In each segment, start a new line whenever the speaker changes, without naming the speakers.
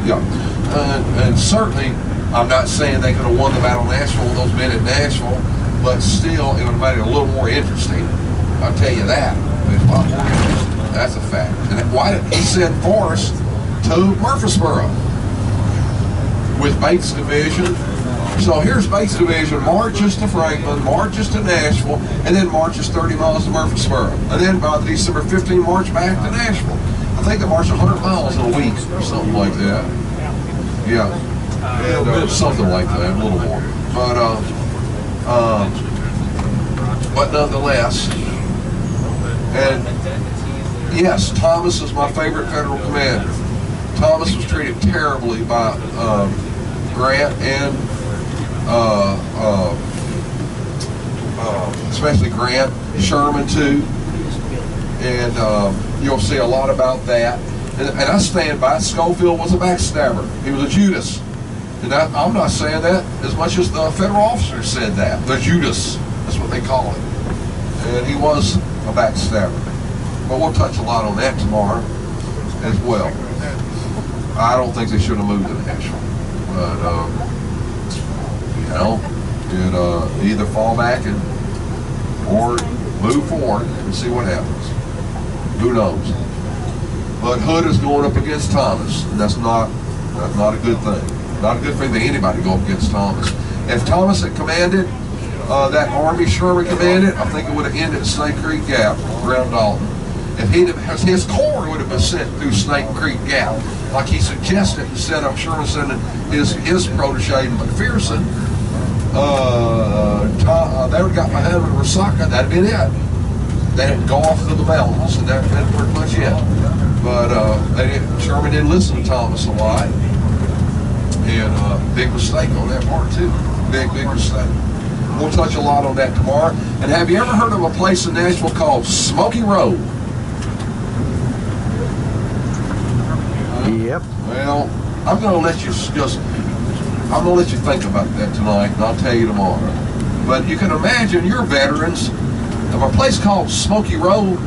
Yeah, and certainly, I'm not saying they could have won the Battle of Nashville with those men at Nashville, but still, it would have made it a little more interesting. I'll tell you that. It's a lot more interesting. That's a fact. And why did he send Forrest to Murfreesboro with Bates' division? So here's Bates' division, marches to Franklin, marches to Nashville, and then marches 30 miles to Murfreesboro. And then by December 15, march back to Nashville. I think they marched 100 miles in a week or something like that. Yeah, and something like that, a little more. But nonetheless, and yes, Thomas is my favorite Federal commander. Thomas was treated terribly by Grant and especially Grant, Sherman too, and you'll see a lot about that. And I stand by it. Schofield was a backstabber. He was a Judas. And I'm not saying that as much as the federal officers said that. The Judas, that's what they call it. And he was a backstabber. But we'll touch a lot on that tomorrow as well. I don't think they should have moved to Nashville. But, you know, it either fall back or move forward and see what happens. Who knows? But Hood is going up against Thomas, and that's not a good thing. Not a good thing that anybody go up against Thomas. If Thomas had commanded that army Sherman commanded, I think it would have ended at Snake Creek Gap around Dalton. If his corps would have been sent through Snake Creek Gap, like he suggested, instead of Sherman sending his protege McPherson, they would have got behind him in Resaca. That'd been it. They'd go off to the mountains, and that'd been pretty much it. But Sherman didn't listen to Thomas a lot, and big mistake on that part too. Big mistake. We'll touch a lot on that tomorrow. And have you ever heard of a place in Nashville called Smoky Road?
Yep.
Well, I'm going to let you think about that tonight, and I'll tell you tomorrow. But you can imagine, you're veterans of a place called Smoky Road.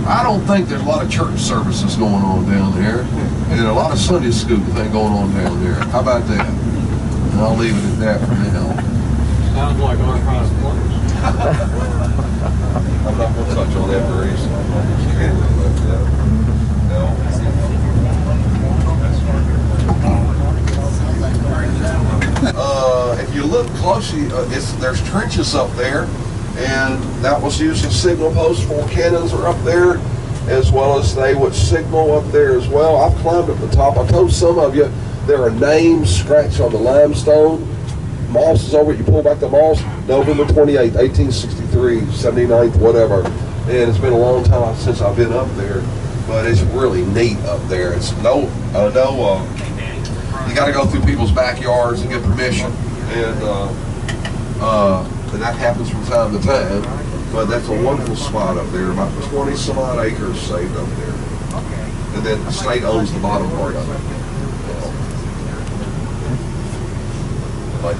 I don't think there's a lot of church services going on down there, and a lot of Sunday school thing going on down there. How about that? And I'll leave it at that for now.
Sounds like archived place.
I'm not going to touch on that very easily. If you look closely, there's trenches up there, and that was used as signal posts. 4 cannons are up there, as well as they would signal up there as well. I've climbed up the top. I told some of you there are names scratched on the limestone. Moss is over. You pull back the moss. November 28th, 1863, 79th, whatever. And it's been a long time since I've been up there, but it's really neat up there. It's you got to go through people's backyards and get permission, and that happens from time to time. But that's a wonderful spot up there. About 20 some odd acres saved up there, and then the state owns the bottom part of it. Like